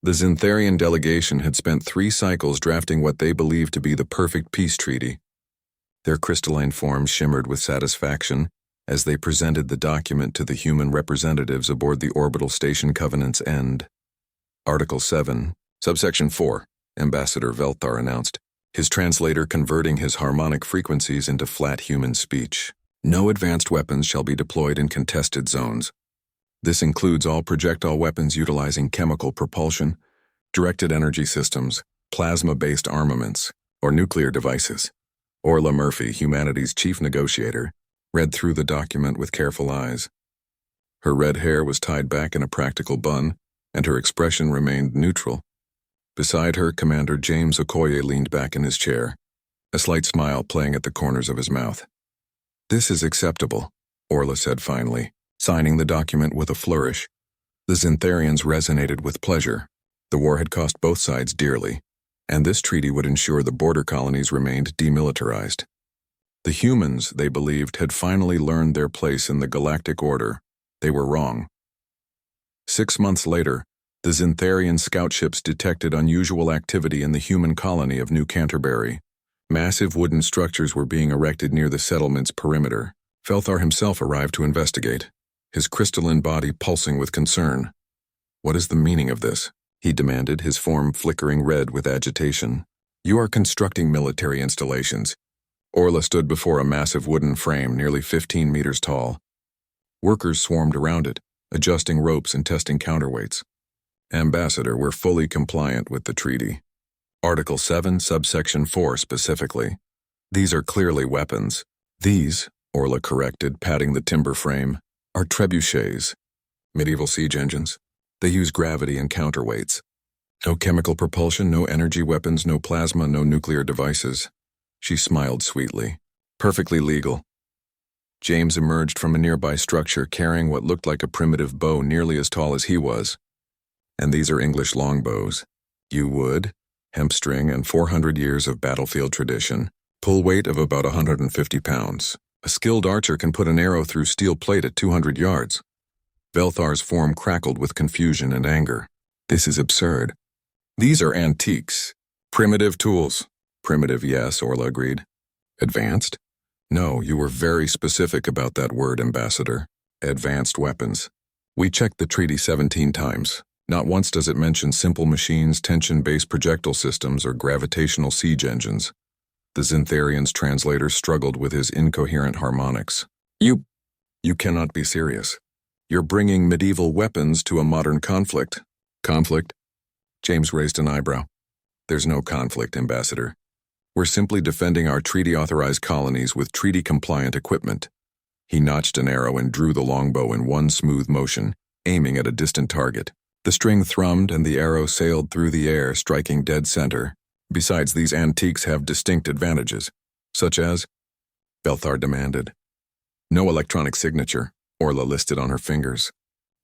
The Zintharian delegation had spent 3 cycles drafting what they believed to be the perfect peace treaty. Their crystalline forms shimmered with satisfaction as they presented the document to the human representatives aboard the orbital station Covenant's End. Article 7, Subsection 4, Ambassador Velthar announced, his translator converting his harmonic frequencies into flat human speech. No advanced weapons shall be deployed in contested zones. This includes all projectile weapons utilizing chemical propulsion, directed energy systems, plasma-based armaments, or nuclear devices. Orla Murphy, humanity's chief negotiator, read through the document with careful eyes. Her red hair was tied back in a practical bun, and her expression remained neutral. Beside her, Commander James Okoye leaned back in his chair, a slight smile playing at the corners of his mouth. "This is acceptable," Orla said finally, signing the document with a flourish. The Zintharians resonated with pleasure. The war had cost both sides dearly, and this treaty would ensure the border colonies remained demilitarized. The humans, they believed, had finally learned their place in the galactic order. They were wrong. 6 months later, the Zintharian scout ships detected unusual activity in the human colony of New Canterbury. Massive wooden structures were being erected near the settlement's perimeter. Velthar himself arrived to investigate, his crystalline body pulsing with concern. "What is the meaning of this?" he demanded, his form flickering red with agitation. "You are constructing military installations." Orla stood before a massive wooden frame nearly 15 meters tall. Workers swarmed around it, adjusting ropes and testing counterweights. "Ambassador, we're fully compliant with the treaty. Article 7, Subsection 4 specifically. These are clearly weapons. These," Orla corrected, patting the timber frame, "are trebuchets, medieval siege engines. They use gravity and counterweights. No chemical propulsion, no energy weapons, no plasma, no nuclear devices." She smiled sweetly. "Perfectly legal." James emerged from a nearby structure carrying what looked like a primitive bow nearly as tall as he was. "And these are English longbows. Yew wood, hemp string, and 400 years of battlefield tradition. Pull weight of about 150 pounds. A skilled archer can put an arrow through steel plate at 200 yards. Velthar's form crackled with confusion and anger. "This is absurd. These are antiques. Primitive tools." "Primitive, yes," Orla agreed. "Advanced?" "No, you were very specific about that word, Ambassador. Advanced weapons. We checked the treaty 17 times. Not once does it mention simple machines, tension-based projectile systems, or gravitational siege engines." The Zintharian's translator struggled with his incoherent harmonics. You cannot be serious. You're bringing medieval weapons to a modern conflict." "Conflict?" James raised an eyebrow. "There's no conflict, Ambassador. We're simply defending our treaty-authorized colonies with treaty-compliant equipment." He notched an arrow and drew the longbow in one smooth motion, aiming at a distant target. The string thrummed and the arrow sailed through the air, striking dead center. "Besides, these antiques have distinct advantages." "Such as?" Velthar demanded. "No electronic signature," Orla listed on her fingers.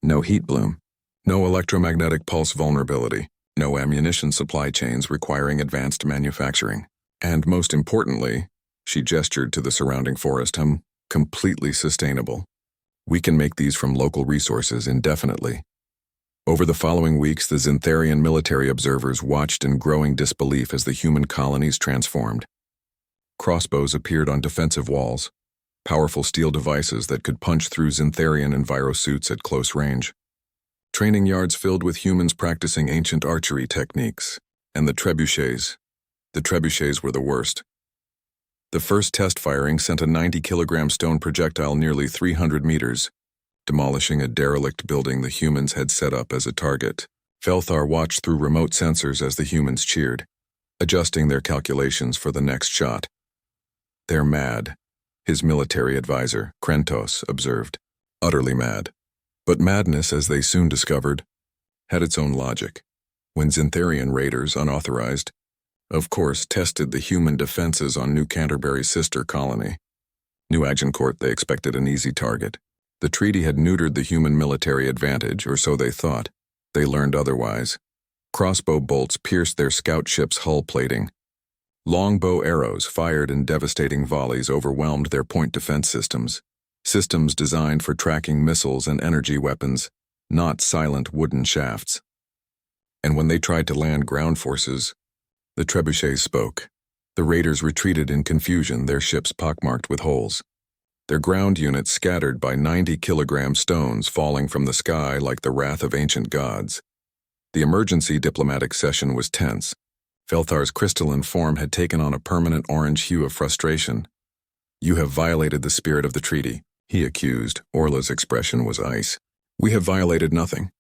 "No heat bloom. No electromagnetic pulse vulnerability. No ammunition supply chains requiring advanced manufacturing. And most importantly," she gestured to the surrounding forest, "completely sustainable. We can make these from local resources indefinitely." Over the following weeks, the Zintharian military observers watched in growing disbelief as the human colonies transformed. Crossbows appeared on defensive walls, powerful steel devices that could punch through Zintharian envirosuits at close range. Training yards filled with humans practicing ancient archery techniques. And the trebuchets. The trebuchets were the worst. The first test firing sent a 90-kilogram stone projectile nearly 300 meters, demolishing a derelict building the humans had set up as a target. Velthar watched through remote sensors as the humans cheered, adjusting their calculations for the next shot. "They're mad," his military advisor, Krentos, observed. "Utterly mad." But madness, as they soon discovered, had its own logic. When Zintharian raiders, unauthorized, of course, tested the human defenses on New Canterbury's sister colony. New Agincourt, they expected an easy target. The treaty had neutered the human military advantage, or so they thought. They learned otherwise. Crossbow bolts pierced their scout ship's hull plating. Longbow arrows fired in devastating volleys overwhelmed their point defense systems designed for tracking missiles and energy weapons, not silent wooden shafts. And when they tried to land ground forces, the Trebuchets spoke. The raiders retreated in confusion, their ships pockmarked with holes. Their ground units scattered by 90-kilogram stones falling from the sky like the wrath of ancient gods. The emergency diplomatic session was tense. Velthar's crystalline form had taken on a permanent orange hue of frustration. "You have violated the spirit of the treaty," he accused. Orla's expression was ice. "We have violated nothing.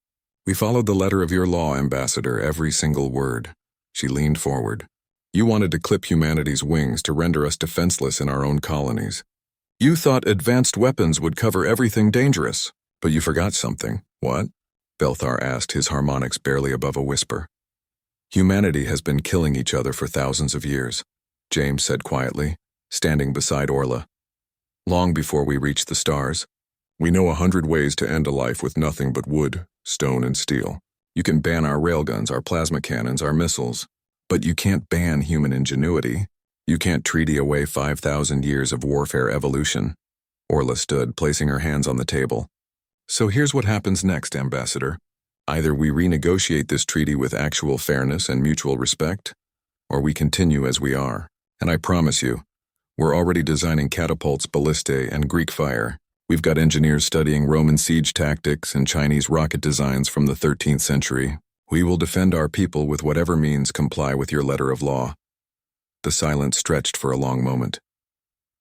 We followed the letter of your law, Ambassador, every single word." She leaned forward. "You wanted to clip humanity's wings to render us defenseless in our own colonies. You thought advanced weapons would cover everything dangerous, but you forgot something." "What?" Velthar asked, his harmonics barely above a whisper. "Humanity has been killing each other for thousands of years," James said quietly, standing beside Orla. "Long before we reached the stars. We know 100 ways to end a life with nothing but wood, stone, and steel. You can ban our railguns, our plasma cannons, our missiles, but you can't ban human ingenuity. You can't treaty away 5,000 years of warfare evolution." Orla stood, placing her hands on the table. "So here's what happens next, Ambassador. Either we renegotiate this treaty with actual fairness and mutual respect, or we continue as we are. And I promise you, we're already designing catapults, ballistae, and Greek fire. We've got engineers studying Roman siege tactics and Chinese rocket designs from the 13th century. We will defend our people with whatever means comply with your letter of law." The silence stretched for a long moment.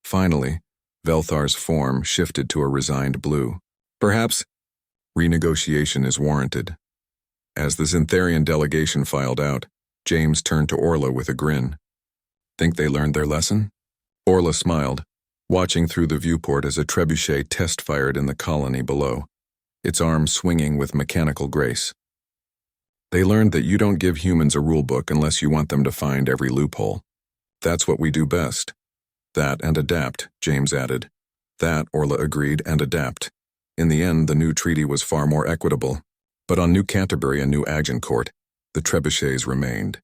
Finally, Velthar's form shifted to a resigned blue. "Perhaps renegotiation is warranted." As the Zintharian delegation filed out, James turned to Orla with a grin. "Think they learned their lesson?" Orla smiled, watching through the viewport as a trebuchet test-fired in the colony below, its arms swinging with mechanical grace. "They learned that you don't give humans a rulebook unless you want them to find every loophole. That's what we do best." "That and adapt," James added. "That," Orla agreed, "and adapt." In the end, the new treaty was far more equitable. But on New Canterbury and New Agincourt, the trebuchets remained.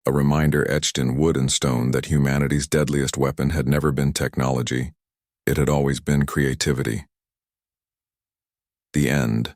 A reminder etched in wood and stone that humanity's deadliest weapon had never been technology. It had always been creativity. The end.